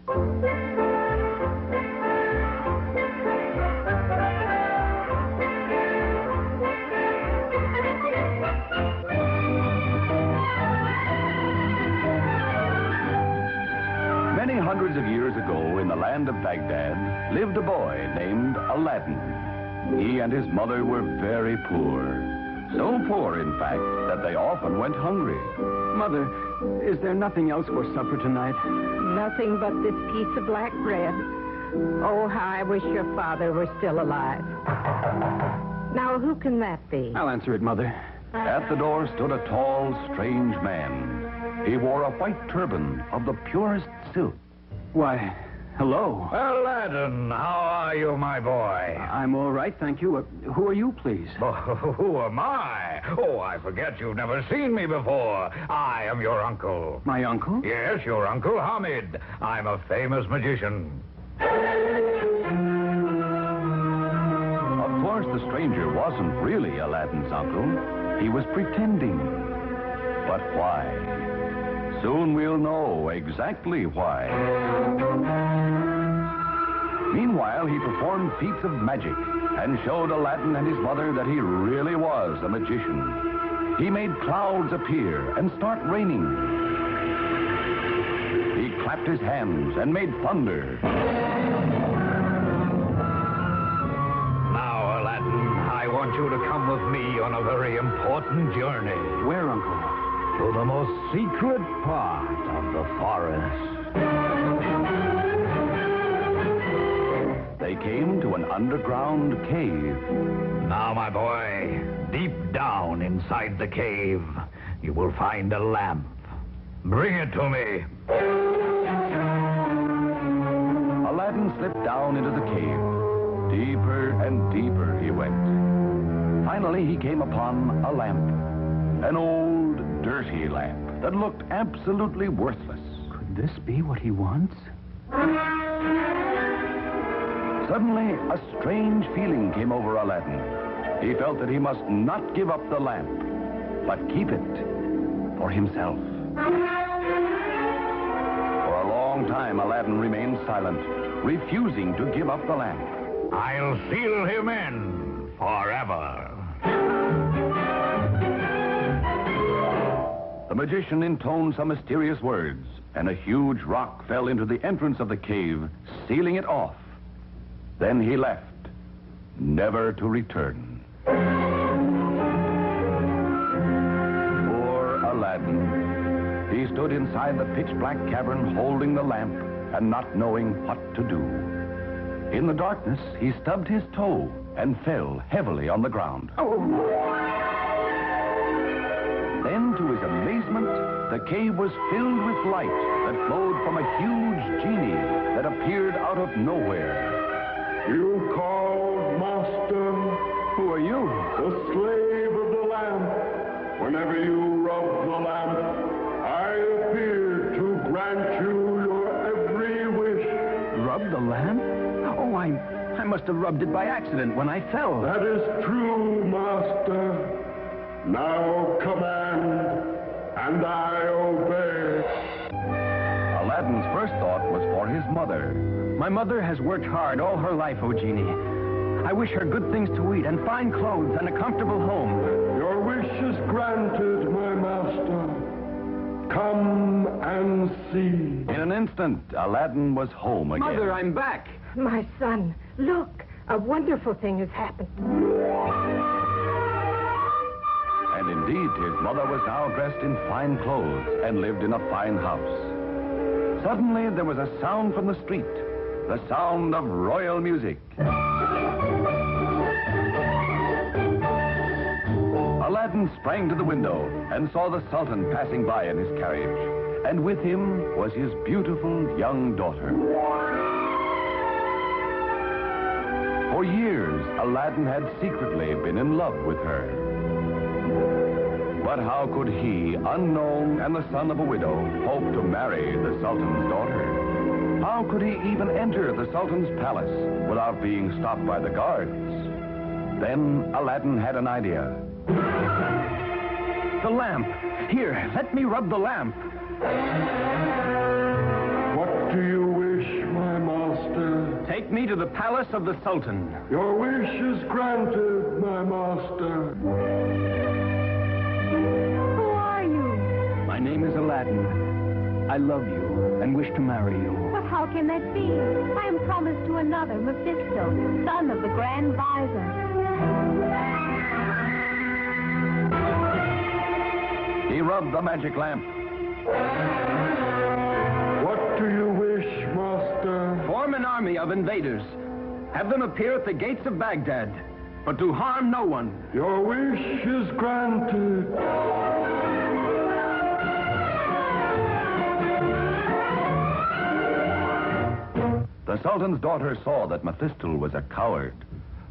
Many hundreds of years ago, in the land of Baghdad, lived a boy named Aladdin. He and his mother were very poor. So poor, in fact, that they often went hungry. Mother, is there nothing else for supper tonight? Nothing but this piece of black bread. Oh, how I wish your father were still alive. Now, who can that be? I'll answer it, Mother. At the door stood a tall, strange man. He wore a white turban of the purest silk. Why, hello. Aladdin, how are you, my boy? I'm all right, thank you. Who are you, please? Oh, who am I? Oh, I forget you've never seen me before. I am your uncle. My uncle? Yes, your Uncle Hamid. I'm a famous magician. Of course, the stranger wasn't really Aladdin's uncle. He was pretending. But why? Soon we'll know exactly why. Meanwhile, he performed feats of magic and showed Aladdin and his mother that he really was a magician. He made clouds appear and start raining. He clapped his hands and made thunder. Now, Aladdin, I want you to come with me on a very important journey. Where, Uncle? To the most secret part of the forest. They came to an underground cave. Now, my boy, deep down inside the cave, you will find a lamp. Bring it to me. Aladdin slipped down into the cave. Deeper and deeper he went. Finally, he came upon a lamp. An old, dirty lamp that looked absolutely worthless. Could this be what he wants? Suddenly, a strange feeling came over Aladdin. He felt that he must not give up the lamp, but keep it for himself. For a long time, Aladdin remained silent, refusing to give up the lamp. I'll seal him in forever. The magician intoned some mysterious words, and a huge rock fell into the entrance of the cave, sealing it off. Then he left, never to return. Poor Aladdin. He stood inside the pitch-black cavern holding the lamp and not knowing what to do. In the darkness, he stubbed his toe and fell heavily on the ground. Then, to his amazement, the cave was filled with light that flowed from a huge genie that appeared out of nowhere. You called, Master? Who are you? The slave of the lamp. Whenever you rub the lamp, I appear to grant you your every wish. Rub the lamp? Oh, I must have rubbed it by accident when I fell. That is true, Master. Now command, and I obey. Aladdin's first thought was for his mother. My mother has worked hard all her life, O Genie. I wish her good things to eat and fine clothes and a comfortable home. Your wish is granted, my master. Come and see. In an instant, Aladdin was home again. Mother, I'm back. My son, look, a wonderful thing has happened. And indeed, his mother was now dressed in fine clothes and lived in a fine house. Suddenly, there was a sound from the street, the sound of royal music. Aladdin sprang to the window and saw the Sultan passing by in his carriage. And with him was his beautiful young daughter. For years, Aladdin had secretly been in love with her. But how could he, unknown and the son of a widow, hope to marry the Sultan's daughter? How could he even enter the Sultan's palace without being stopped by the guards? Then Aladdin had an idea. The lamp. Here, let me rub the lamp. What do you wish? to the palace of the Sultan. Your wish is granted, my master. Who are you? My name is Aladdin. I love you and wish to marry you. But how can that be? I am promised to another, Mephisto, son of the Grand Visor. He rubbed the magic lamp. What do you wish, master? Form an army of invaders. Have them appear at the gates of Baghdad, but to harm no one. Your wish is granted. The Sultan's daughter saw that Mephisto was a coward,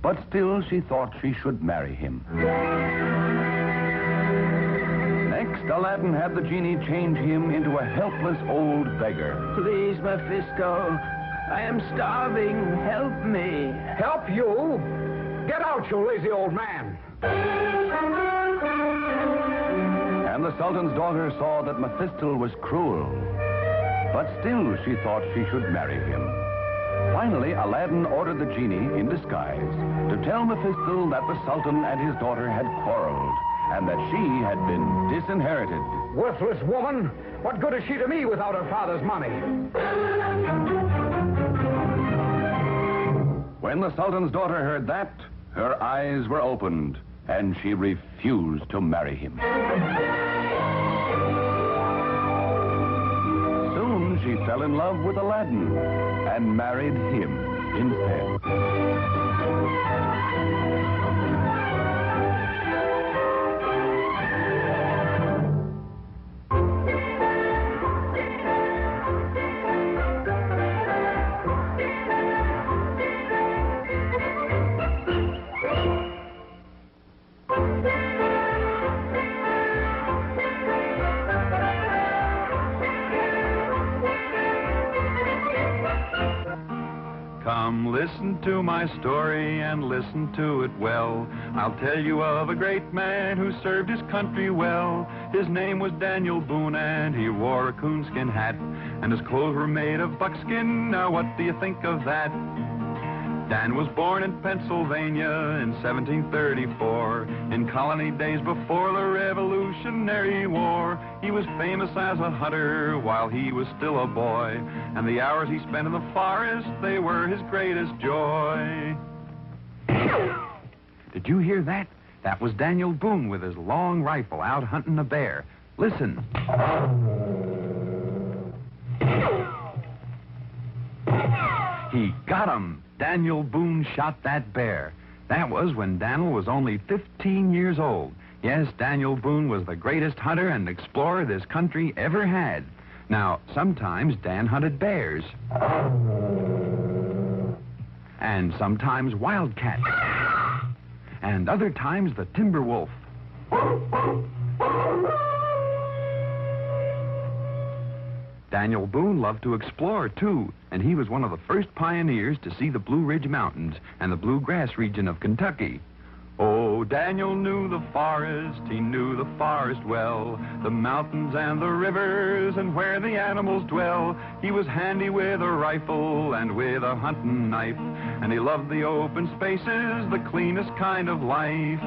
but still she thought she should marry him. Next, Aladdin had the genie change him into a helpless old beggar. Please, Mephisto, I am starving. Help me. Help you? Get out, you lazy old man. And the Sultan's daughter saw that Mephisto was cruel, but still she thought she should marry him. Finally, Aladdin ordered the genie, in disguise, to tell Mephisto that the Sultan and his daughter had quarreled, and that she had been disinherited. Worthless woman. What good is she to me without her father's money? When the Sultan's daughter heard that, her eyes were opened, and she refused to marry him. Soon she fell in love with Aladdin and married him instead. Come, listen to my story and listen to it well. I'll tell you of a great man who served his country well. His name was Daniel Boone, and he wore a coonskin hat, and his clothes were made of buckskin. Now what do you think of that? Dan was born in Pennsylvania in 1734, in colony days before the Revolutionary War. He was famous as a hunter while he was still a boy, and the hours he spent in the forest, they were his greatest joy. Did you hear that? That was Daniel Boone with his long rifle out hunting a bear. Listen. He got him. Daniel Boone shot that bear. That was when Daniel was only 15 years old. Yes, Daniel Boone was the greatest hunter and explorer this country ever had. Now, sometimes Dan hunted bears. And sometimes wildcats. And other times the timber wolf. Daniel Boone loved to explore, too, and he was one of the first pioneers to see the Blue Ridge Mountains and the bluegrass region of Kentucky. Oh, Daniel knew the forest, he knew the forest well, the mountains and the rivers and where the animals dwell. He was handy with a rifle and with a hunting knife, and he loved the open spaces, the cleanest kind of life.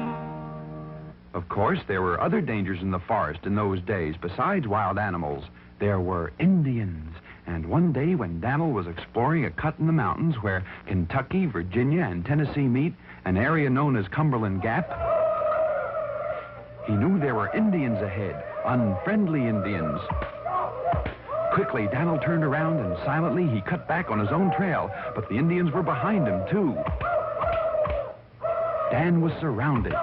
Of course, there were other dangers in the forest in those days besides wild animals. There were Indians, and one day when Daniel was exploring a cut in the mountains where Kentucky, Virginia, and Tennessee meet, an area known as Cumberland Gap, he knew there were Indians ahead, unfriendly Indians. Quickly, Daniel turned around and silently he cut back on his own trail, but the Indians were behind him, too. Dan was surrounded.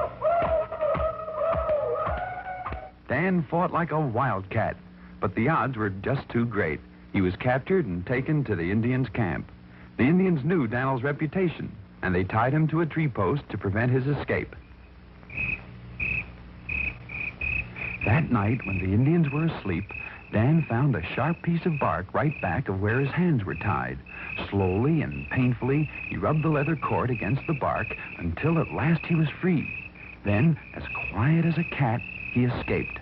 Dan fought like a wildcat, but the odds were just too great. He was captured and taken to the Indians' camp. The Indians knew Daniel's reputation, and they tied him to a tree post to prevent his escape. That night, when the Indians were asleep, Dan found a sharp piece of bark right back of where his hands were tied. Slowly and painfully, he rubbed the leather cord against the bark until at last he was free. Then, as quiet as a cat, he escaped.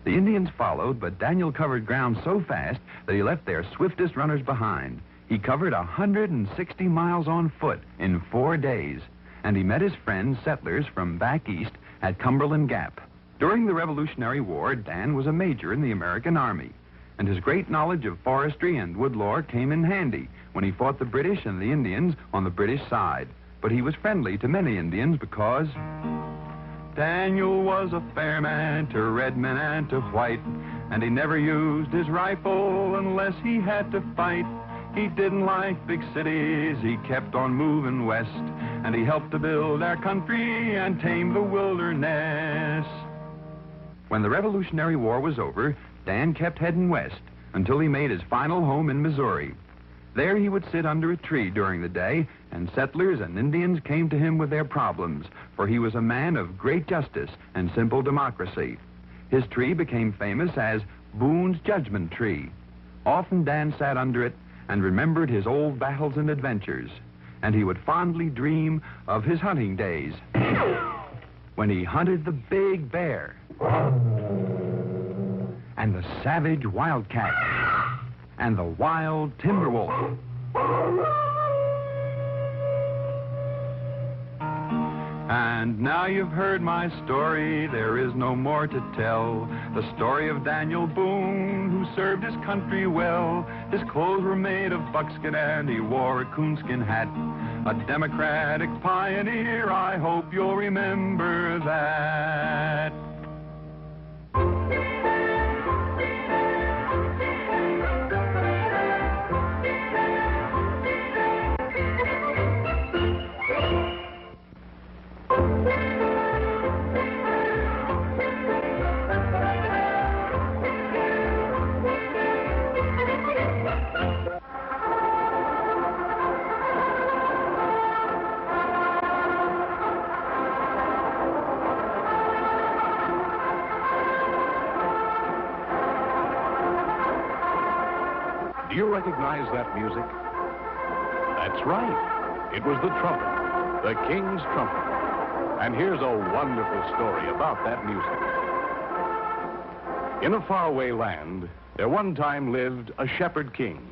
The Indians followed, but Daniel covered ground so fast that he left their swiftest runners behind. He covered 160 miles on foot in 4 days, and he met his friends, settlers from back east at Cumberland Gap. During the Revolutionary War, Dan was a major in the American Army, and his great knowledge of forestry and wood lore came in handy when he fought the British and the Indians on the British side. But he was friendly to many Indians because Daniel was a fair man to red men and to white, and he never used his rifle unless he had to fight. He didn't like big cities, he kept on moving west, and he helped to build our country and tame the wilderness. When the Revolutionary War was over, Dan kept heading west until he made his final home in Missouri. There he would sit under a tree during the day, and settlers and Indians came to him with their problems, for he was a man of great justice and simple democracy. His tree became famous as Boone's Judgment Tree. Often Dan sat under it and remembered his old battles and adventures, and he would fondly dream of his hunting days when he hunted the big bear and the savage wildcat and the wild timber wolf. And now you've heard my story, there is no more to tell. The story of Daniel Boone, who served his country well. His clothes were made of buckskin and he wore a coonskin hat. A democratic pioneer, I hope you'll remember that. Do you recognize that music? That's right. It was the trumpet, the king's trumpet. And here's a wonderful story about that music. In a faraway land, there one time lived a shepherd king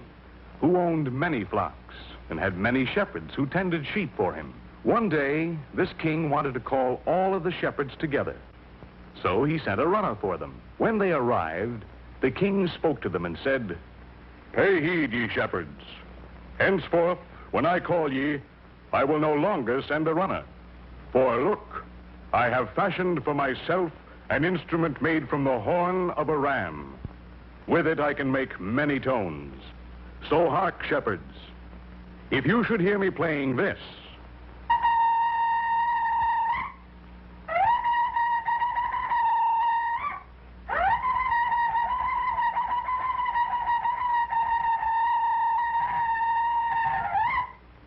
who owned many flocks and had many shepherds who tended sheep for him. One day, this king wanted to call all of the shepherds together. So he sent a runner for them. When they arrived, the king spoke to them and said, "Pay heed, ye shepherds. Henceforth, when I call ye, I will no longer send a runner. For look, I have fashioned for myself an instrument made from the horn of a ram. With it I can make many tones. So hark, shepherds. If you should hear me playing this,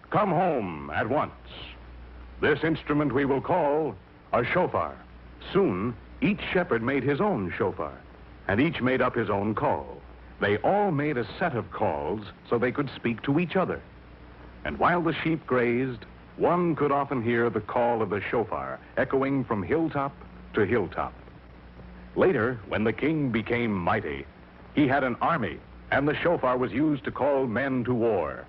come home at once. This instrument we will call a shofar." Soon, each shepherd made his own shofar, and each made up his own call. They all made a set of calls so they could speak to each other. And while the sheep grazed, one could often hear the call of the shofar echoing from hilltop to hilltop. Later, when the king became mighty, he had an army, and the shofar was used to call men to war.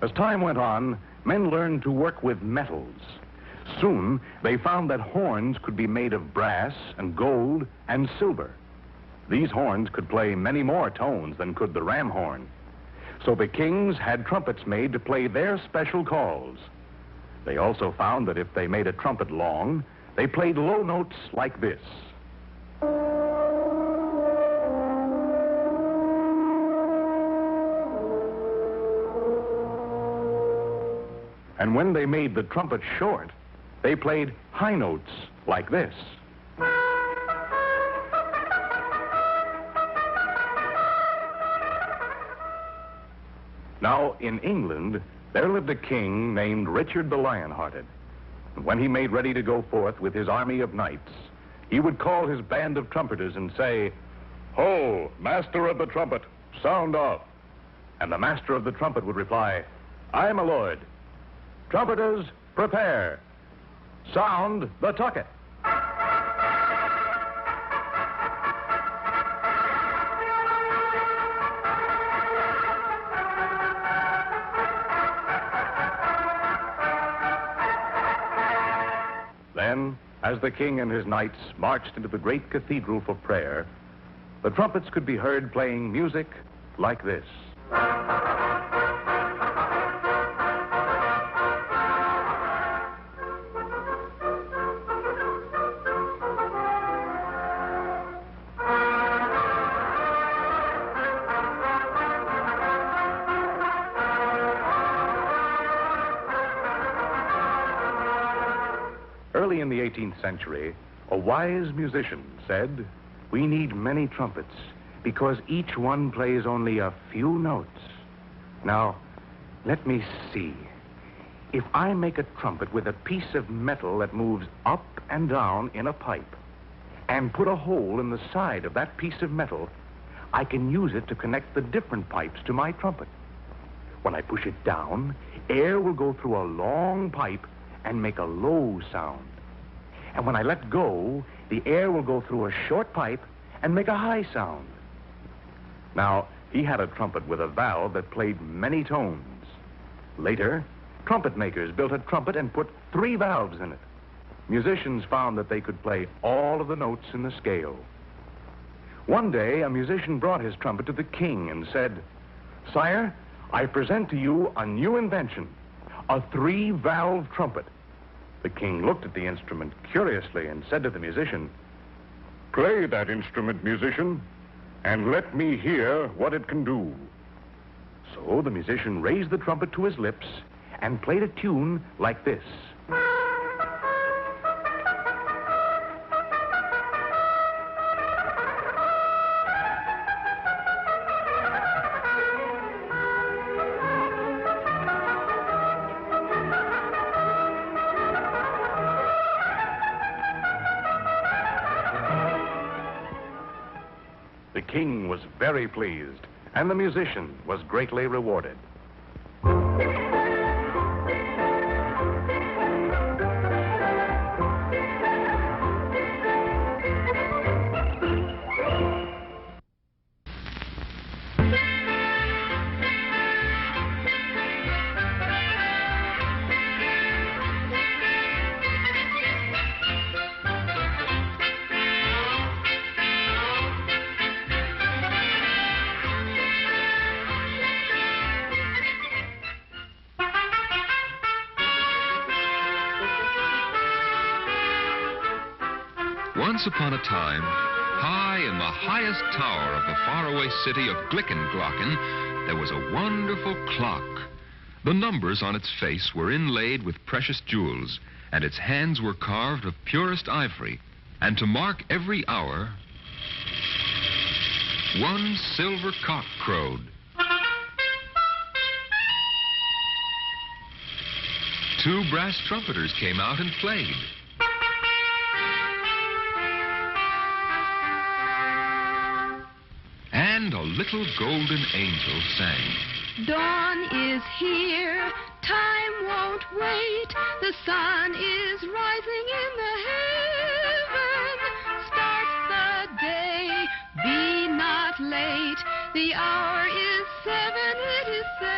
As time went on, men learned to work with metals. Soon, they found that horns could be made of brass and gold and silver. These horns could play many more tones than could the ram horn. So the kings had trumpets made to play their special calls. They also found that if they made a trumpet long, they played low notes like this. And when they made the trumpet short, they played high notes like this. Now, in England, there lived a king named Richard the Lionhearted. And when he made ready to go forth with his army of knights, he would call his band of trumpeters and say, "Ho, master of the trumpet, sound off." And the master of the trumpet would reply, "Aye, my lord." "Trumpeters, prepare. Sound the tucket." Then, as the king and his knights marched into the great cathedral for prayer, the trumpets could be heard playing music like this. Early in the 18th century, a wise musician said, "We need many trumpets because each one plays only a few notes." Now, let me see. If I make a trumpet with a piece of metal that moves up and down in a pipe and put a hole in the side of that piece of metal, I can use it to connect the different pipes to my trumpet. When I push it down, air will go through a long pipe and make a low sound. And when I let go, the air will go through a short pipe and make a high sound. Now, he had a trumpet with a valve that played many tones. Later, trumpet makers built a trumpet and put 3 valves in it. Musicians found that they could play all of the notes in the scale. One day, a musician brought his trumpet to the king and said, "Sire, I present to you a new invention, a 3-valve trumpet." The king looked at the instrument curiously and said to the musician, "Play that instrument, musician, and let me hear what it can do." So the musician raised the trumpet to his lips and played a tune like this. The king was very pleased, and the musician was greatly rewarded. Once upon a time, high in the highest tower of the faraway city of Glickenglöcken, there was a wonderful clock. The numbers on its face were inlaid with precious jewels, and its hands were carved of purest ivory. And to mark every hour, one silver cock crowed. 2 brass trumpeters came out and played. And a little golden angel sang. Dawn is here, time won't wait, the sun is rising in the heaven. Start the day, be not late, the hour is 7, it is 7.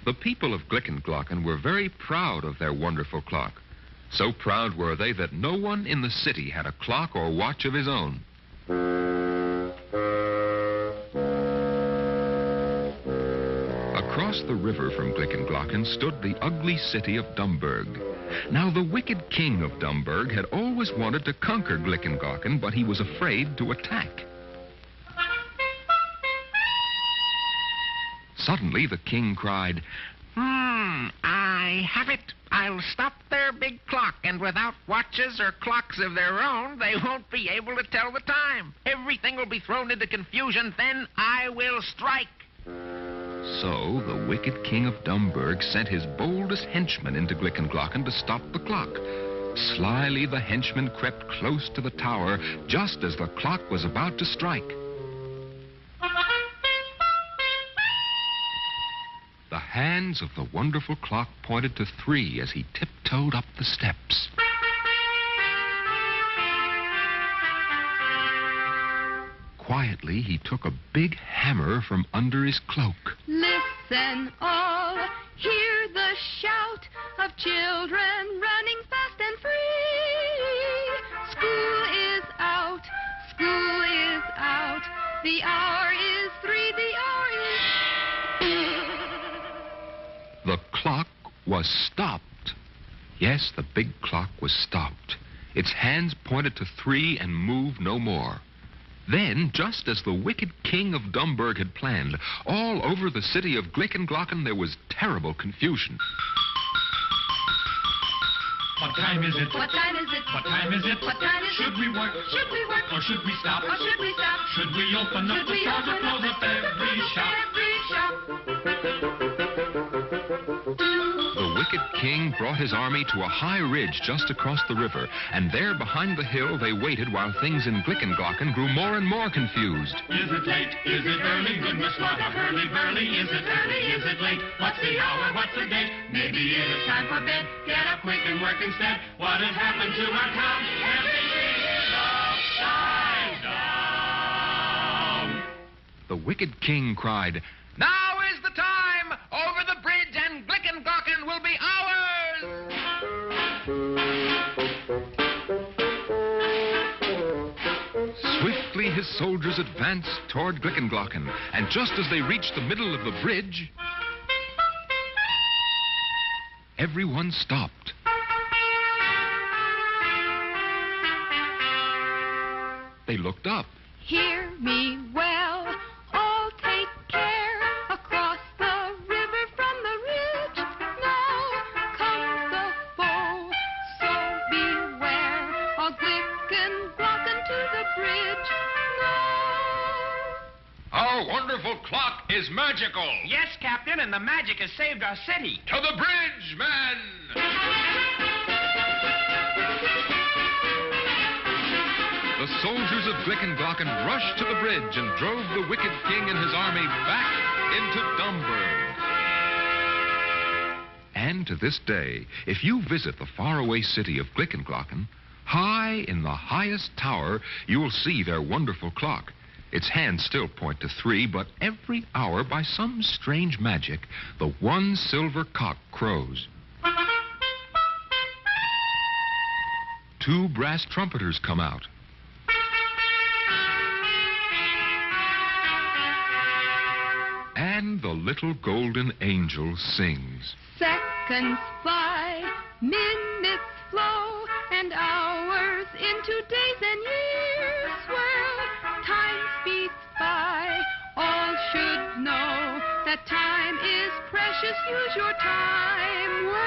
The people of Glickenglöcken were very proud of their wonderful clock. So proud were they that no one in the city had a clock or watch of his own. Across the river from Glickenglöcken stood the ugly city of Dumburg. Now, the wicked king of Dumburg had always wanted to conquer Glickenglöcken, but he was afraid to attack. Suddenly, the king cried, I have it. I'll stop their big clock, and without watches or clocks of their own, they won't be able to tell the time. Everything will be thrown into confusion, then I will strike. So the wicked king of Dumburg sent his boldest henchman into Glickenglöcken to stop the clock. Slyly, the henchman crept close to the tower just as the clock was about to strike. The hands of the wonderful clock pointed to 3 as he tiptoed up the steps. Quietly, he took a big hammer from under his cloak. Listen all, hear the a shout of children running fast and free. School is out, school is out. The hour is 3, the hour is... The clock was stopped. Yes, the big clock was stopped. Its hands pointed to 3 and moved no more. Then, just as the wicked king of Dumburg had planned, all over the city of Glickenglocken there was terrible confusion. What time is it? What time is it? What time is it? What time is it? Should we work? Should we work? Or should we stop? Or should we stop? Should we open up the stores or close up every shop? Every shop. The wicked king brought his army to a high ridge just across the river, and there behind the hill they waited while things in Glickenglocken grew more and more confused. Is it late? Is it early? Goodness, what a hurly-burly. Is it early? Is it late? What's the hour? What's the date? Maybe it is time for bed. Get up quick and work instead. What has happened to our town? Everything is upside down. The wicked king cried, Now is the time! Over the bridge and Glickenglocken will be ours! Swiftly his soldiers advanced toward Glickenglocken, and just as they reached the middle of the bridge, everyone stopped. They looked up. Hear me well, all take care. Across the river from the ridge, now comes the foe, so beware. All Glickenglocken to the bridge now. Our wonderful clock is magical. Yes, Captain, and the magic has saved our city. To the bridge, men! The soldiers of Glickenglocken rushed to the bridge and drove the wicked king and his army back into Dumburg. And to this day, if you visit the faraway city of Glickenglocken, high in the highest tower, you'll see their wonderful clock. Its hands still point to 3, but every hour, by some strange magic, the one silver cock crows. 2 brass trumpeters come out. And the little golden angel sings. Seconds fly, minutes flow, and hours into days and years swell. Time speeds by, all should know that time is precious. Use your time well.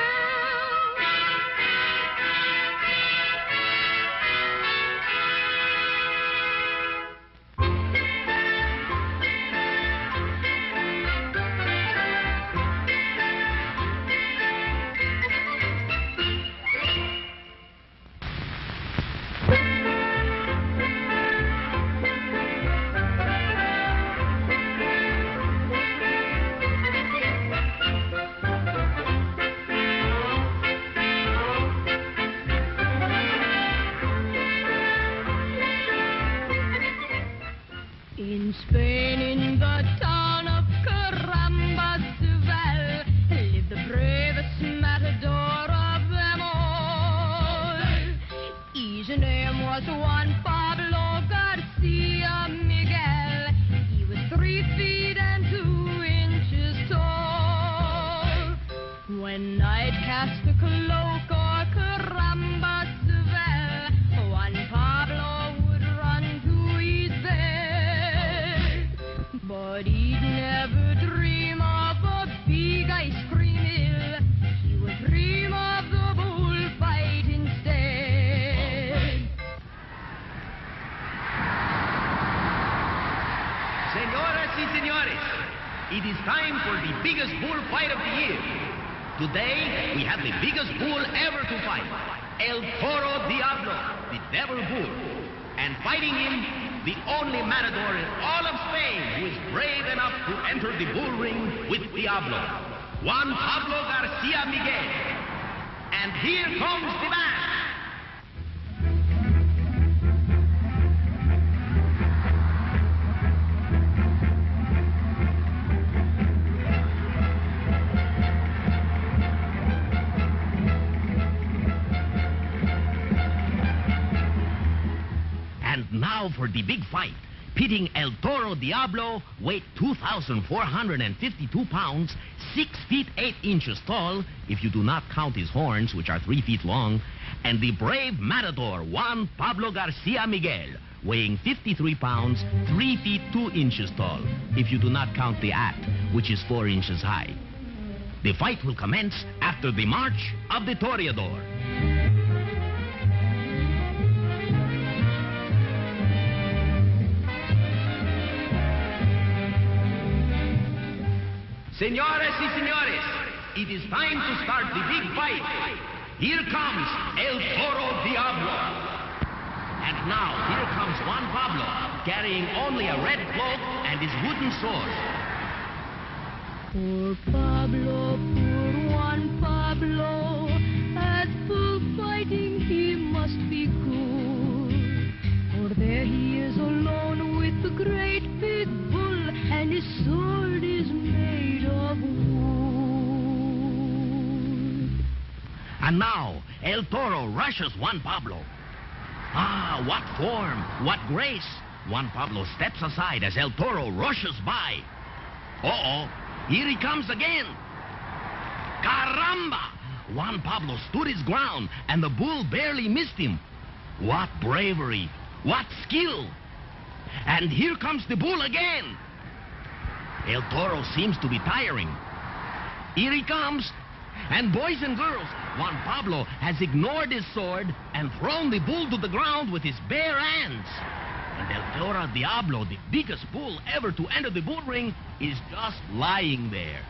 In Spain, in the town of Carambasuvel, lived the bravest matador of them all. His name was Juan Pablo Garcia Miguel. He was 3 feet and 2 inches tall. When night cast the cloak o'er Carambasuvel, Juan Pablo would run to his bed. But he'd never dream of a big ice cream hill. He would dream of the bullfight instead. Señoras y señores, it is time for the biggest bullfight of the year. Today, we have the biggest bull ever to fight, El Toro Diablo, the devil bull. And fighting him, the only matador in all of Spain who is brave enough to enter the bull ring with Diablo, Juan Pablo Garcia Miguel. And here comes the band. for the big fight, pitting El Toro Diablo, weight 2,452 pounds, 6 feet 8 inches tall, if you do not count his horns, which are 3 feet long, and the brave Matador, Juan Pablo Garcia Miguel, weighing 53 pounds, 3 feet 2 inches tall, if you do not count the act, which is 4 inches high. The fight will commence after the March of the Toreador. Señores y señores, it is time to start the big fight. Here comes El Toro Diablo. And now, here comes Juan Pablo, carrying only a red cloak and his wooden sword. Poor Pablo, poor Juan Pablo, at full fighting he must be good. For there he is alone with the great big bull, and his sword is made of wood. And now, El Toro rushes Juan Pablo. Ah, what form, what grace! Juan Pablo steps aside as El Toro rushes by. Uh-oh, here he comes again. Caramba! Juan Pablo stood his ground, and the bull barely missed him. What bravery! What skill! And here comes the bull again. El Toro seems to be tiring. Here he comes. And boys and girls, Juan Pablo has ignored his sword and thrown the bull to the ground with his bare hands. And El Toro Diablo, the biggest bull ever to enter the bull ring, is just lying there.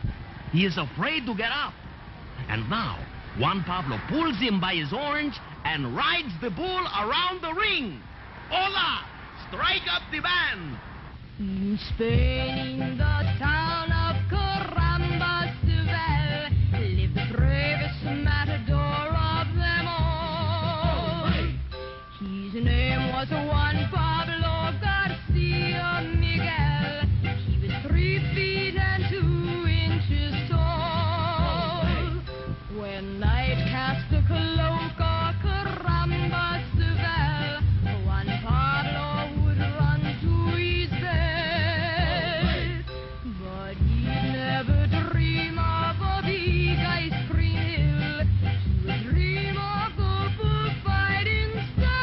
He is afraid to get up. And now, Juan Pablo pulls him by his horns and rides the bull around the ring. Hola! Strike up the band! In Spain, in the town of Caramba, lived the bravest matador of them all. His name was Juan Pablo Garcia Miguel. He was 3 feet and 2 inches tall. When night cast a cloak or Caramba Seville, Juan Pablo would run to his bed. But he'd never dream of a big ice cream hill. He would dream of a bullfight instead.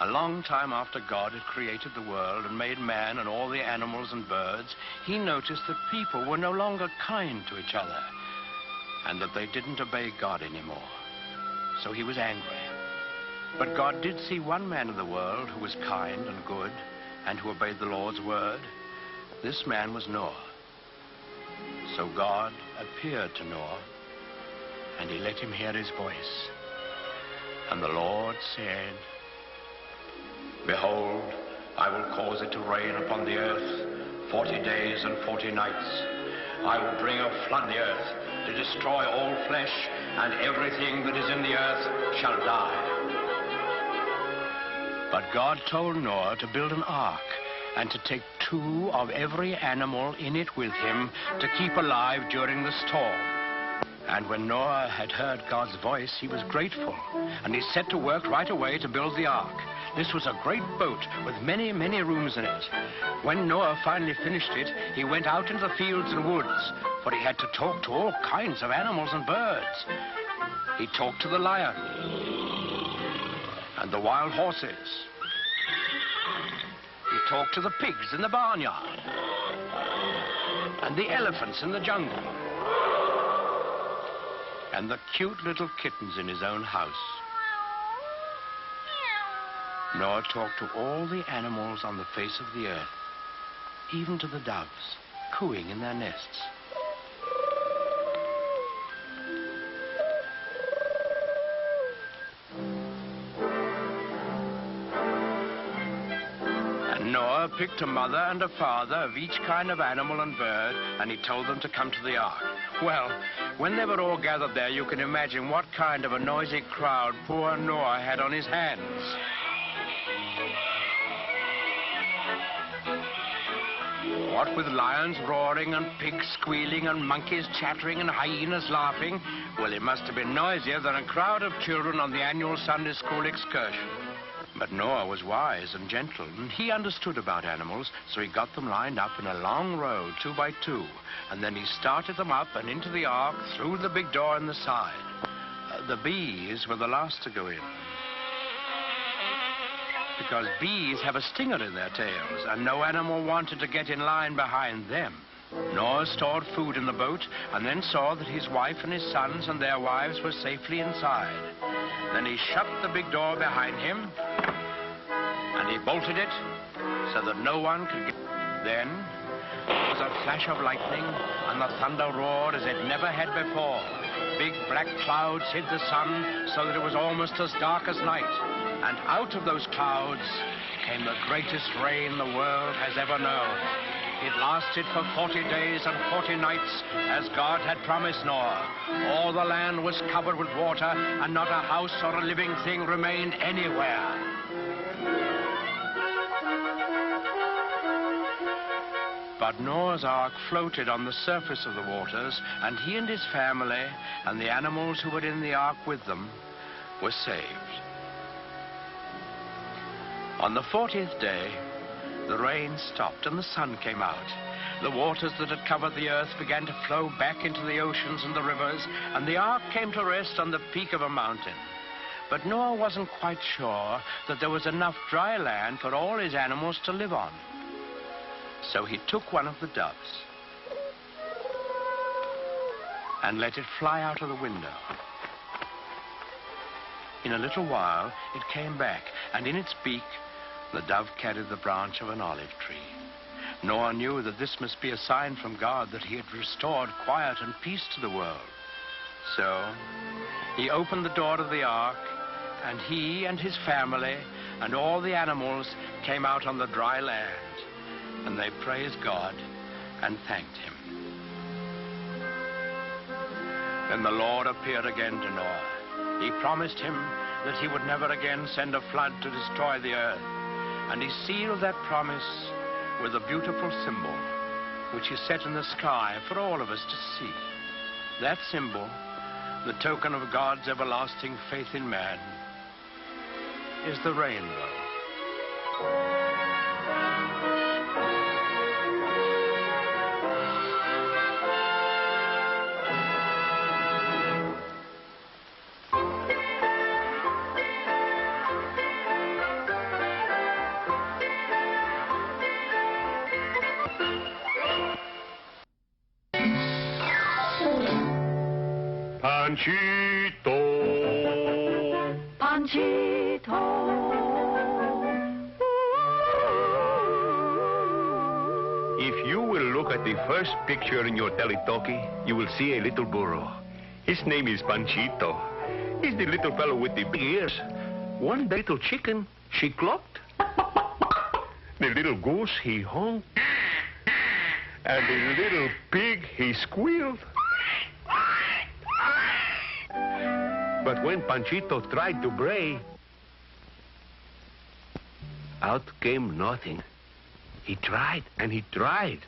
A long time after God had created the world and made man and all the animals and birds, he noticed that people were no longer kind to each other and that they didn't obey God anymore. So he was angry. But God did see one man in the world who was kind and good and who obeyed the Lord's word. This man was Noah. So God appeared to Noah and he let him hear his voice. And the Lord said, "Behold, I will cause it to rain upon the earth 40 days and 40 nights. I will bring a flood the earth to destroy all flesh, and everything that is in the earth shall die." But God told Noah to build an ark and to take 2 of every animal in it with him to keep alive during the storm. And when Noah had heard God's voice, he was grateful, and he set to work right away to build the ark. This was a great boat with many, many rooms in it. When Noah finally finished it, he went out into the fields and woods, for he had to talk to all kinds of animals and birds. He talked to the lion and the wild horses. He talked to the pigs in the barnyard and the elephants in the jungle and the cute little kittens in his own house. Noah talked to all the animals on the face of the earth, even to the doves, cooing in their nests. Noah picked a mother and a father of each kind of animal and bird, and he told them to come to the ark. Well, when they were all gathered there, you can imagine what kind of a noisy crowd poor Noah had on his hands. What with lions roaring and pigs squealing and monkeys chattering and hyenas laughing, well, it must have been noisier than a crowd of children on the annual Sunday school excursion. But Noah was wise and gentle, and he understood about animals, so he got them lined up in a long row, 2 by 2, and then he started them up and into the ark through the big door in the side. The bees were the last to go in, because bees have a stinger in their tails, and no animal wanted to get in line behind them. Noah stored food in the boat and then saw that his wife and his sons and their wives were safely inside. Then he shut the big door behind him, and he bolted it so that no one could get... Then there was a flash of lightning, and the thunder roared as it never had before. Big black clouds hid the sun so that it was almost as dark as night. And out of those clouds came the greatest rain the world has ever known. It lasted for 40 days and 40 nights, as God had promised Noah. All the land was covered with water, and not a house or a living thing remained anywhere. But Noah's ark floated on the surface of the waters, and he and his family and the animals who were in the ark with them were saved. On the 40th day, the rain stopped and the sun came out. The waters that had covered the earth began to flow back into the oceans and the rivers, and the ark came to rest on the peak of a mountain. But Noah wasn't quite sure that there was enough dry land for all his animals to live on. So he took one of the doves and let it fly out of the window. In a little while, it came back, and in its beak, the dove carried the branch of an olive tree. Noah knew that this must be a sign from God that he had restored quiet and peace to the world. So he opened the door of the ark, and he and his family and all the animals came out on the dry land, and they praised God and thanked him. Then the Lord appeared again to Noah. He promised him that he would never again send a flood to destroy the earth. And he sealed that promise with a beautiful symbol, which he set in the sky for all of us to see. That symbol, the token of God's everlasting faith in man, is the rainbow. Panchito, Panchito. If you will look at the first picture in your talkie, you will see a little burro. His name is Panchito. He's the little fellow with the big ears. One little chicken, she clucked. The little goose, he honked. And the little pig, he squealed. But when Panchito tried to bray, out came nothing. He tried and he tried,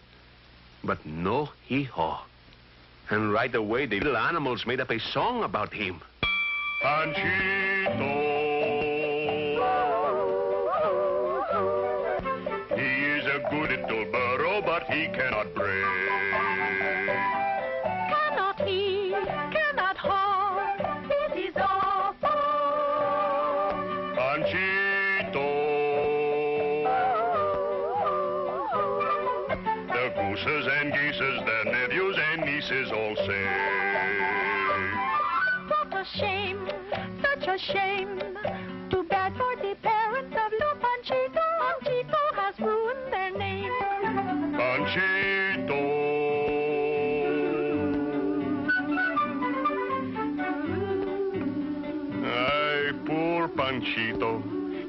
but no hee-haw. And right away, the little animals made up a song about him. Panchito, he is a good little burro, but he cannot bray. Cannot he, cannot honk, it is awful. Panchito, the gooses and geeses, their nephews and nieces all say. What a shame, such a shame. Too bad for the parents of little Panchito. Panchito has ruined their name. Panchito, ay, poor Panchito.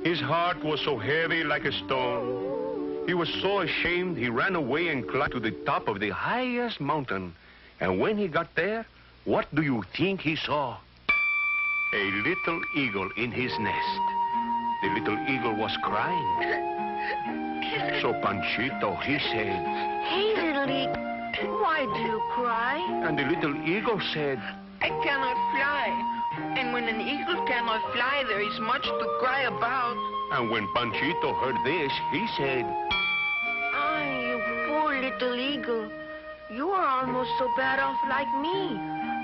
His heart was so heavy like a stone. He was so ashamed, he ran away and climbed to the top of the highest mountain. And when he got there, what do you think he saw? A little eagle in his nest. The little eagle was crying. So Panchito, he said, "Hey, little eagle, why do you cry?" And the little eagle said, "I cannot fly. And when an eagle cannot fly, there is much to cry about." And when Panchito heard this, he said, "Ah, you poor little eagle. You are almost so bad off like me.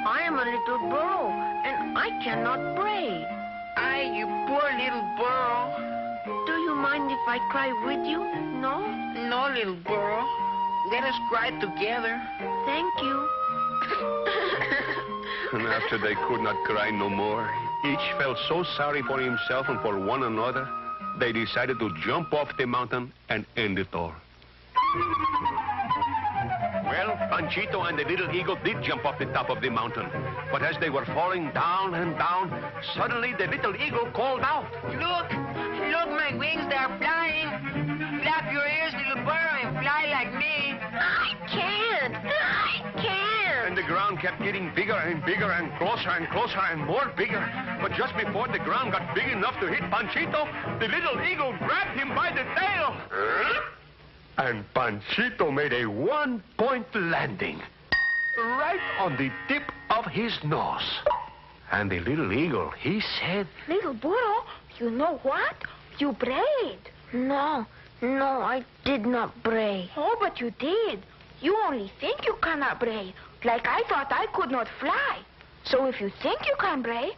I am a little burro, and I cannot bray." "Ay, you poor little burro." "Do you mind if I cry with you? No?" "No, little burro. Let us cry together." "Thank you." And after they could not cry no more, each felt so sorry for himself and for one another, they decided to jump off the mountain and end it all. Well, Panchito and the little eagle did jump off the top of the mountain. But as they were falling down and down, suddenly the little eagle called out, "Look! Look, my wings, they're flying! Flap your ears, little burro, and fly like me!" "I can't! I can't!" And the ground kept getting bigger and bigger and closer and more bigger. But just before the ground got big enough to hit Panchito, the little eagle grabbed him by the tail. And Panchito made a one-point landing right on the tip of his nose. And the little eagle, he said, "Little burro, you know what? You brayed." No, I did not bray." "Oh, but you did. You only think you cannot bray, like I thought I could not fly. So if you think you can bray,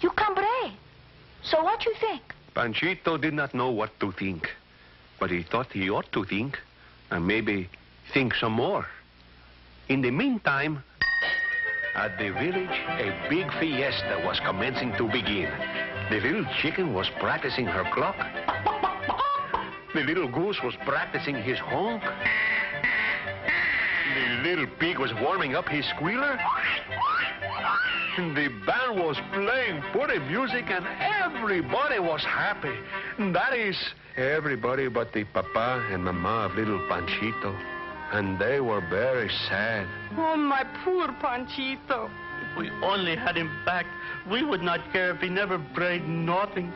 you can bray. So what you think?" Panchito did not know what to think, but he thought he ought to think, and maybe think some more. In the meantime, at the village, a big fiesta was commencing to begin. The little chicken was practicing her cluck. The little goose was practicing his honk. The little pig was warming up his squealer. The band was playing pretty music and everybody was happy. That is, everybody but the papa and mama of little Panchito. And they were very sad. "Oh, my poor Panchito." "If we only had him back, we would not care if he never brayed nothing."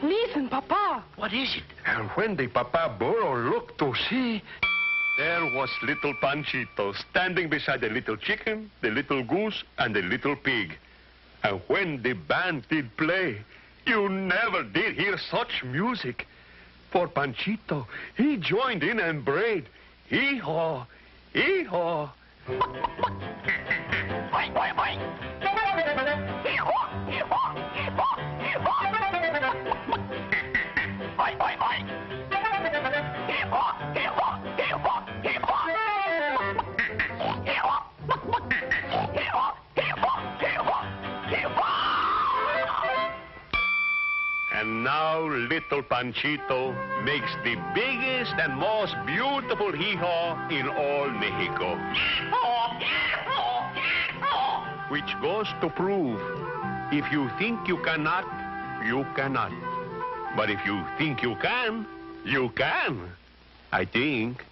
"Listen, Papa." "What is it?" And when the papa burro looked to see, there was little Panchito standing beside the little chicken, the little goose, and the little pig. And when the band did play, you never did hear such music. For Panchito, he joined in and brayed, "Hee-haw, hee-haw." And now little Panchito makes the biggest and most beautiful hee-haw in all Mexico. Which goes to prove, if you think you cannot, you cannot. But if you think you can, you can. I think.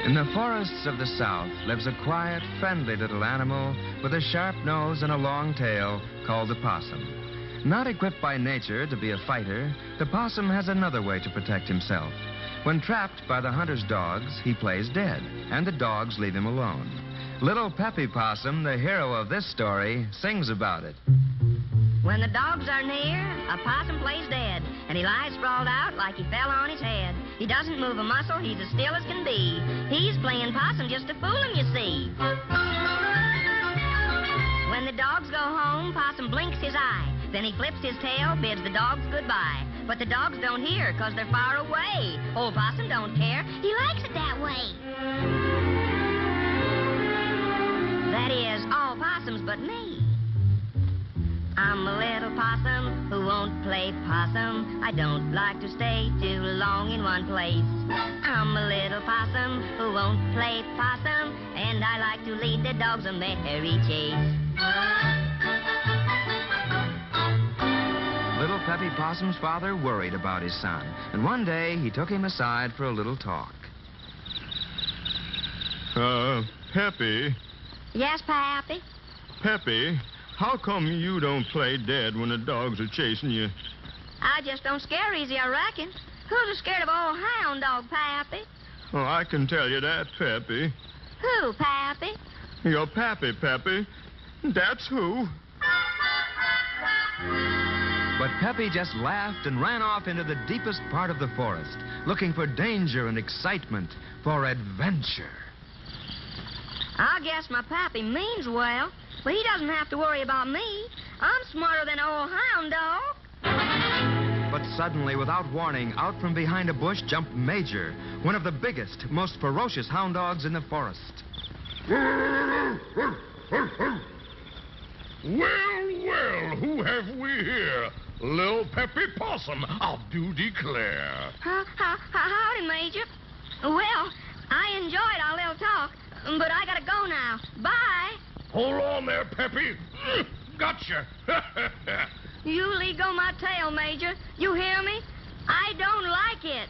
In the forests of the South lives a quiet, friendly little animal with a sharp nose and a long tail called the possum. Not equipped by nature to be a fighter, the possum has another way to protect himself. When trapped by the hunter's dogs, he plays dead, and the dogs leave him alone. Little Peppy Possum, the hero of this story, sings about it. When the dogs are near, a possum plays dead, and he lies sprawled out like he fell on his head. He doesn't move a muscle, he's as still as can be. He's playing possum just to fool him, you see. When the dogs go home, Possum blinks his eye. Then he flips his tail, bids the dogs goodbye. But the dogs don't hear, 'cause they're far away. Old Possum don't care, he likes it that way. That is, all possums but me. I'm a little possum who won't play possum. I don't like to stay too long in one place. I'm a little possum who won't play possum, and I like to lead the dogs a merry chase. Little Peppy Possum's father worried about his son, and one day he took him aside for a little talk. Peppy. Yes, Pappy? Peppy, how come you don't play dead when the dogs are chasing you? I just don't scare easy, I reckon. Who's scared of old hound dog, Pappy? Oh, I can tell you that, Peppy. Who, Pappy? Your pappy, Peppy. That's who. But Peppy just laughed and ran off into the deepest part of the forest, looking for danger and excitement, for adventure. I guess my pappy means well, but he doesn't have to worry about me. I'm smarter than old hound dog. But suddenly, without warning, out from behind a bush jumped Major, one of the biggest, most ferocious hound dogs in the forest. Well, well, who have we here? Little Peppy Possum, I do declare. Howdy, Major. Well, I enjoyed our little talk, but I gotta go now. Bye. Hold on there, Peppy. Gotcha. You let go my tail, Major. You hear me? I don't like it.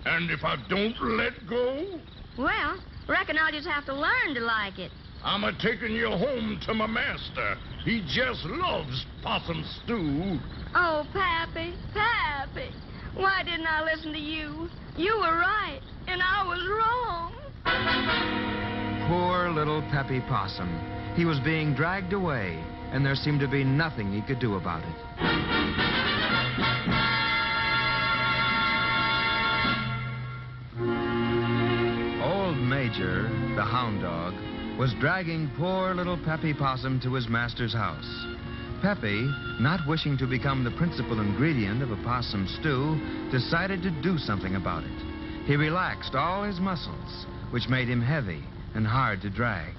And if I don't let go? Well, reckon I'll just have to learn to like it. I'm a-taking you home to my master. He just loves possum stew. Oh, Pappy, Pappy, why didn't I listen to you? You were right, and I was wrong. Poor little Peppy Possum. He was being dragged away, and there seemed to be nothing he could do about it. Old Major, the hound dog, was dragging poor little Peppy Possum to his master's house. Peppy, not wishing to become the principal ingredient of a possum stew, decided to do something about it. He relaxed all his muscles, which made him heavy and hard to drag.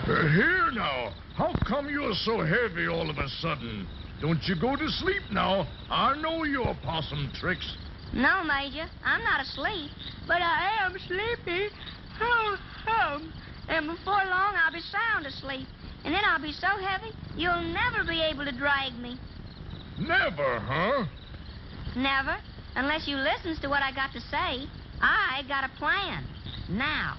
Here now, how come you're so heavy all of a sudden? Don't you go to sleep now. I know your possum tricks. No, Major, I'm not asleep, but I am sleepy. And before long, I'll be sound asleep. And then I'll be so heavy, you'll never be able to drag me. Never, huh? Never, unless you listens to what I got to say. I got a plan. Now,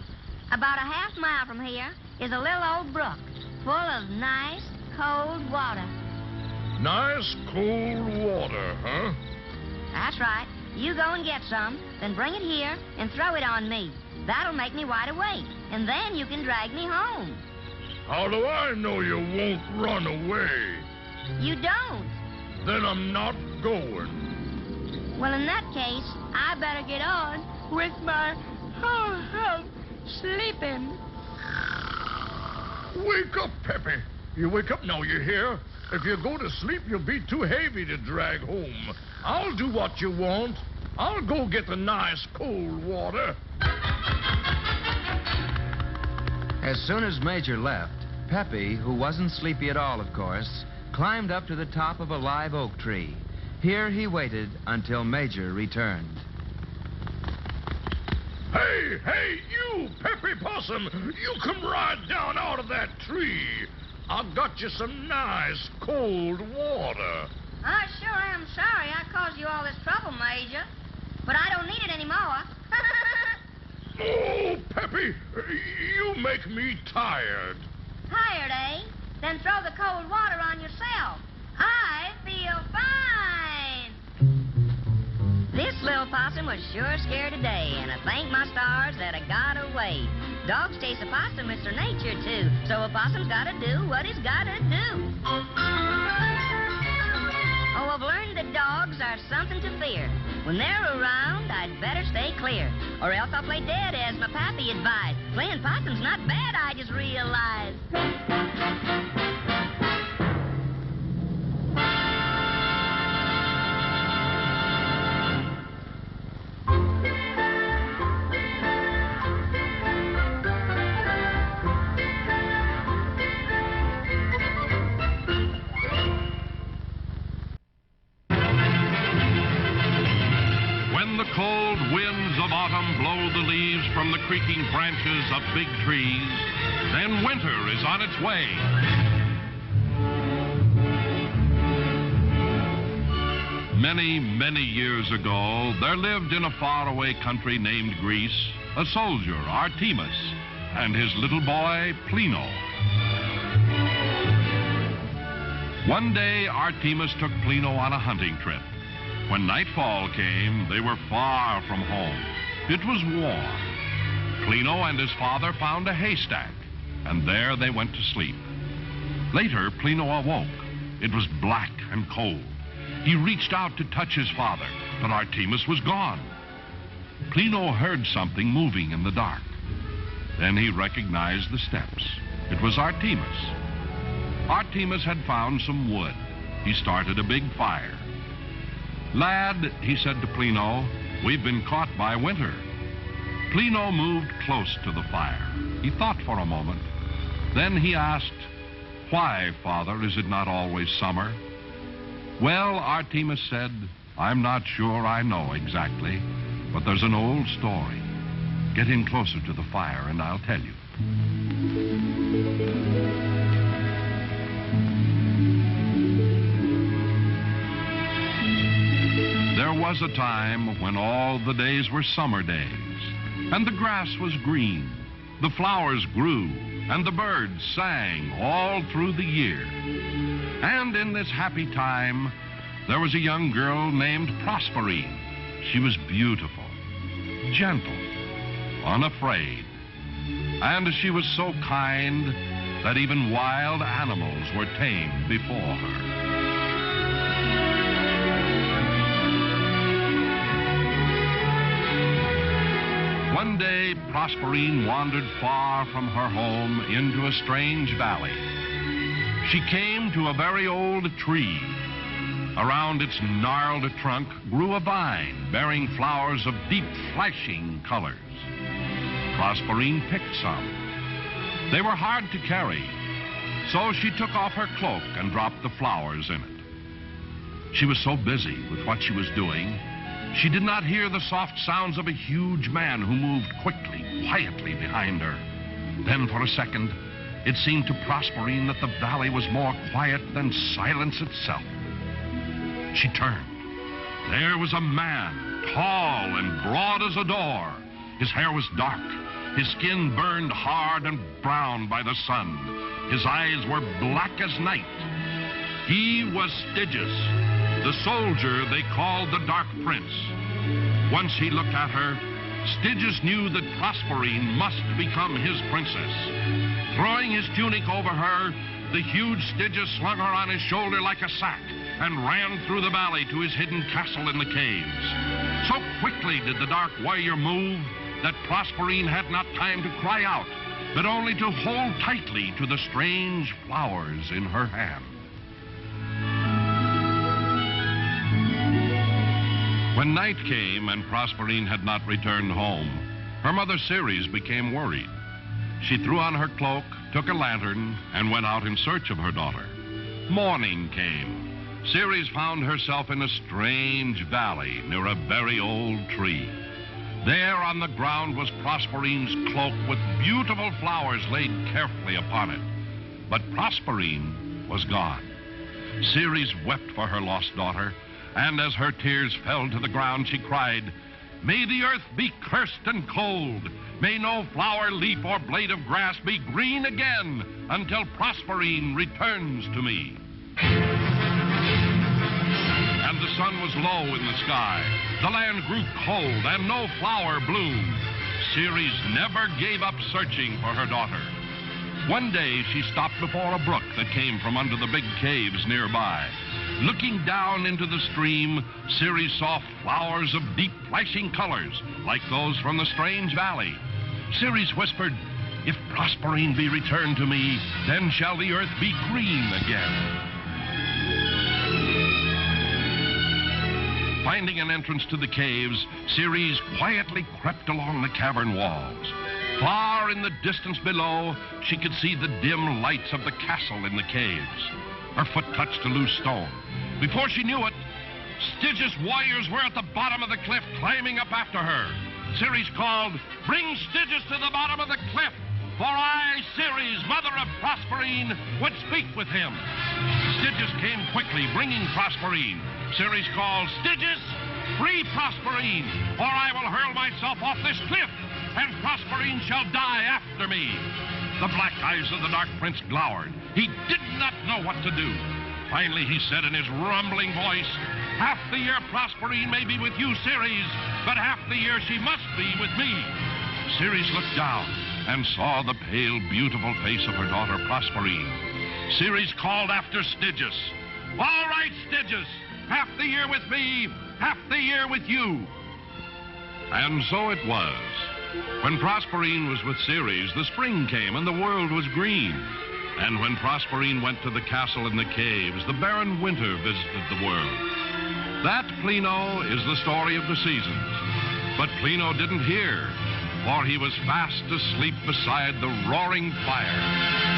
about a half mile from here is a little old brook full of nice, cold water. Nice, cold water, huh? That's right. You go and get some, then bring it here and throw it on me. That'll make me wide awake, and then you can drag me home. How do I know you won't run away? You don't. Then I'm not going. Well, in that case, I better get on with my sleeping. Wake up, Peppy. You wake up now, you hear? If you go to sleep, you'll be too heavy to drag home. I'll do what you want. I'll go get the nice cold water. As soon as Major left, Peppy, who wasn't sleepy at all, of course, climbed up to the top of a live oak tree. Here he waited until Major returned. Hey, you, Peppy Possum, you come right down out of that tree. I've got you some nice cold water. I sure am sorry I caused you all this trouble, Major. But I don't need it anymore. Oh, Peppy, you make me tired. Tired, eh? then throw the cold water on yourself. I feel fine. This little possum was sure scared today, and I thank my stars that I got away. Dogs chase a possum, it's their nature too, so a possum's gotta do what he's gotta do. Oh, I've learned that dogs are something to fear. When they're around, I'd better stay clear, or else I'll play dead as my pappy advised. Playing possum's not bad, I just realized. Cold winds of autumn blow the leaves from the creaking branches of big trees. Then winter is on its way. Many, many years ago, there lived in a faraway country named Greece a soldier, Artemis, and his little boy, Plino. One day, Artemis took Plino on a hunting trip. When nightfall came, they were far from home. It was warm. Plino and his father found a haystack, and there they went to sleep. Later, Plino awoke. It was black and cold. He reached out to touch his father, but Artemis was gone. Plino heard something moving in the dark. Then he recognized the steps. It was Artemis. Artemis had found some wood. He started a big fire. "Lad," he said to Plino, "we've been caught by winter." Plino moved close to the fire. He thought for a moment. Then he asked, "Why, Father, is it not always summer?" "Well," Artemis said, "I'm not sure I know exactly, but there's an old story. Get in closer to the fire and I'll tell you." There was a time when all the days were summer days, and the grass was green, the flowers grew, and the birds sang all through the year. And in this happy time, there was a young girl named Proserpine. She was beautiful, gentle, unafraid, and she was so kind that even wild animals were tamed before her. One day, Proserpine wandered far from her home into a strange valley. She came to a very old tree. Around its gnarled trunk grew a vine bearing flowers of deep, flashing colors. Proserpine picked some. They were hard to carry, so she took off her cloak and dropped the flowers in it. She was so busy with what she was doing, she did not hear the soft sounds of a huge man who moved quickly, quietly behind her. Then for a second, it seemed to Proserpine that the valley was more quiet than silence itself. She turned. There was a man, tall and broad as a door. His hair was dark. His skin burned hard and brown by the sun. His eyes were black as night. He was Stygius, the soldier they called the Dark Prince. Once he looked at her, Stygius knew that Proserpine must become his princess. Throwing his tunic over her, the huge Stygius slung her on his shoulder like a sack and ran through the valley to his hidden castle in the caves. So quickly did the dark warrior move that Proserpine had not time to cry out, but only to hold tightly to the strange flowers in her hand. When night came and Proserpine had not returned home, her mother Ceres became worried. She threw on her cloak, took a lantern, and went out in search of her daughter. Morning came. Ceres found herself in a strange valley near a very old tree. There on the ground was Proserpine's cloak with beautiful flowers laid carefully upon it. But Proserpine was gone. Ceres wept for her lost daughter, and as her tears fell to the ground, she cried, May the earth be cursed and cold. May no flower, leaf, or blade of grass be green again until Proserpine returns to me. And the sun was low in the sky. The land grew cold and no flower bloomed. Ceres never gave up searching for her daughter. One day she stopped before a brook that came from under the big caves nearby. Looking down into the stream, Ceres saw flowers of deep flashing colors, like those from the strange valley. Ceres whispered, "If Proserpine be returned to me, then shall the earth be green again." Finding an entrance to the caves, Ceres quietly crept along the cavern walls. Far in the distance below, she could see the dim lights of the castle in the caves. Her foot touched a loose stone. Before she knew it, Stygius warriors were at the bottom of the cliff, climbing up after her. Ceres called, "Bring Stygius to the bottom of the cliff, for I, Ceres, mother of Proserpine, would speak with him." Stygius came quickly, bringing Proserpine. Ceres called, "Stygius, free Proserpine, or I will hurl myself off this cliff, and Proserpine shall die after me." The black eyes of the Dark Prince glowered. He did not know what to do. Finally, he said in his rumbling voice, "Half the year Proserpine may be with you, Ceres, but half the year she must be with me." Ceres looked down and saw the pale, beautiful face of her daughter Proserpine. Ceres called after Stygius, "All right, Stygius, half the year with me, half the year with you." And so it was. When Proserpine was with Ceres, the spring came and the world was green. And when Proserpine went to the castle in the caves, the barren winter visited the world. That, Plino, is the story of the seasons. But Plino didn't hear, for he was fast asleep beside the roaring fire.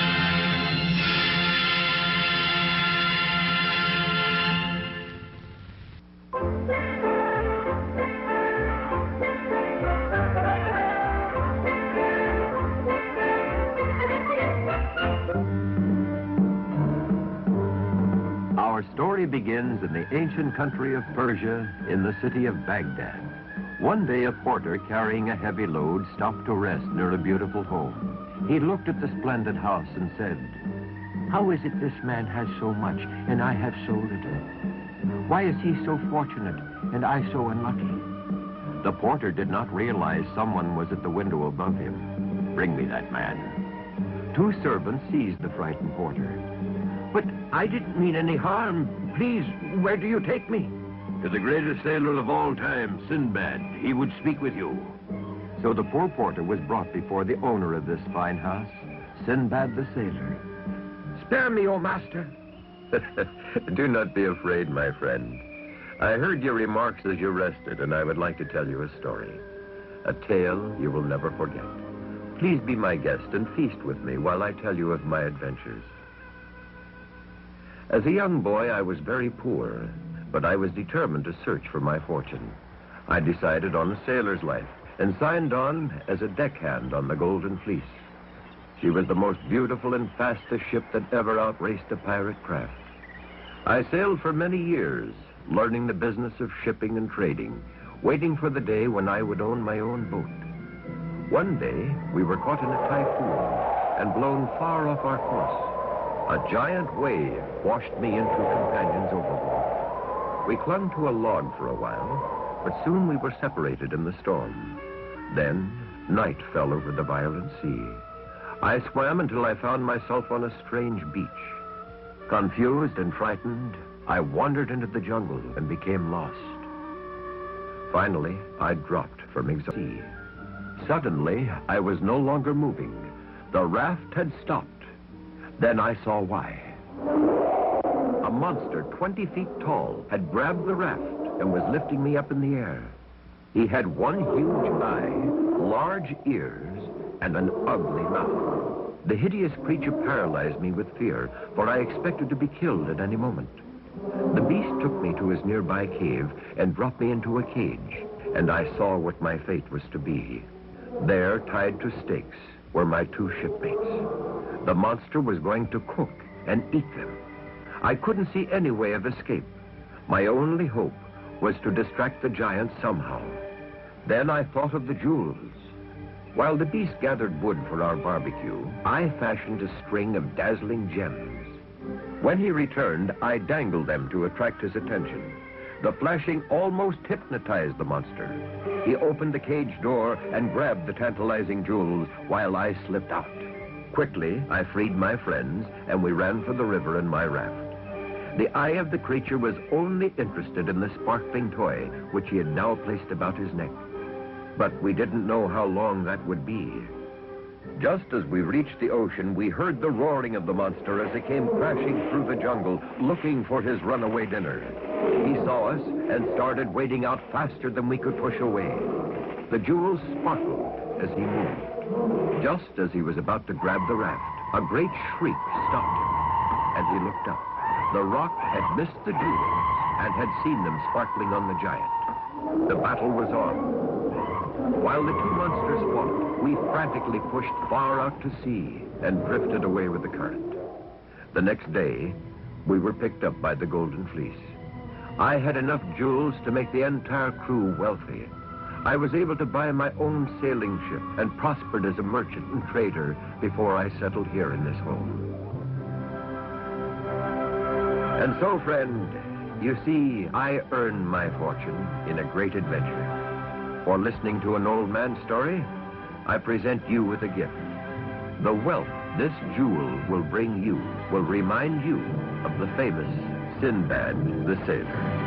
Our story begins in the ancient country of Persia, in the city of Baghdad. One day, a porter carrying a heavy load stopped to rest near a beautiful home. He looked at the splendid house and said, "How is it this man has so much and I have so little? Why is he so fortunate and I so unlucky?" The porter did not realize someone was at the window above him. "Bring me that man." Two servants seized the frightened porter. "But I didn't mean any harm. Please, where do you take me?" "To the greatest sailor of all time, Sinbad. He would speak with you." So the poor porter was brought before the owner of this fine house, Sinbad the sailor. "Spare me, O master." "Do not be afraid, my friend. I heard your remarks as you rested, and I would like to tell you a story. A tale you will never forget. Please be my guest and feast with me while I tell you of my adventures. As a young boy, I was very poor, but I was determined to search for my fortune. I decided on a sailor's life and signed on as a deckhand on the Golden Fleece. She was the most beautiful and fastest ship that ever outraced a pirate craft. I sailed for many years, learning the business of shipping and trading, waiting for the day when I would own my own boat. One day, we were caught in a typhoon and blown far off our course. A giant wave washed me and two companions overboard. We clung to a log for a while, but soon we were separated in the storm. Then, night fell over the violent sea. I swam until I found myself on a strange beach. Confused and frightened, I wandered into the jungle and became lost. Finally, I dropped from exhaustion. Suddenly, I was no longer moving. The raft had stopped. Then I saw why. A monster 20 feet tall had grabbed the raft and was lifting me up in the air. He had one huge eye, large ears, and an ugly mouth. The hideous creature paralyzed me with fear, for I expected to be killed at any moment. The beast took me to his nearby cave and dropped me into a cage, and I saw what my fate was to be. There, tied to stakes, were my two shipmates. The monster was going to cook and eat them. I couldn't see any way of escape. My only hope was to distract the giant somehow. Then I thought of the jewels. While the beast gathered wood for our barbecue, I fashioned a string of dazzling gems. When he returned, I dangled them to attract his attention. The flashing almost hypnotized the monster. He opened the cage door and grabbed the tantalizing jewels while I slipped out. Quickly, I freed my friends, and we ran for the river in my raft. The eye of the creature was only interested in the sparkling toy, which he had now placed about his neck. But we didn't know how long that would be. Just as we reached the ocean, we heard the roaring of the monster as it came crashing through the jungle, looking for his runaway dinner. He saw us and started wading out faster than we could push away. The jewels sparkled as he moved. Just as he was about to grab the raft, a great shriek stopped him. As he looked up, the rock had missed the jewels and had seen them sparkling on the giant. The battle was on. While the two monsters fought, we frantically pushed far out to sea and drifted away with the current. The next day, we were picked up by the Golden Fleece. I had enough jewels to make the entire crew wealthy. I was able to buy my own sailing ship and prospered as a merchant and trader before I settled here in this home. And so, friend, you see, I earned my fortune in a great adventure. For listening to an old man's story, I present you with a gift. The wealth this jewel will bring you will remind you of the famous Sinbad the Sailor.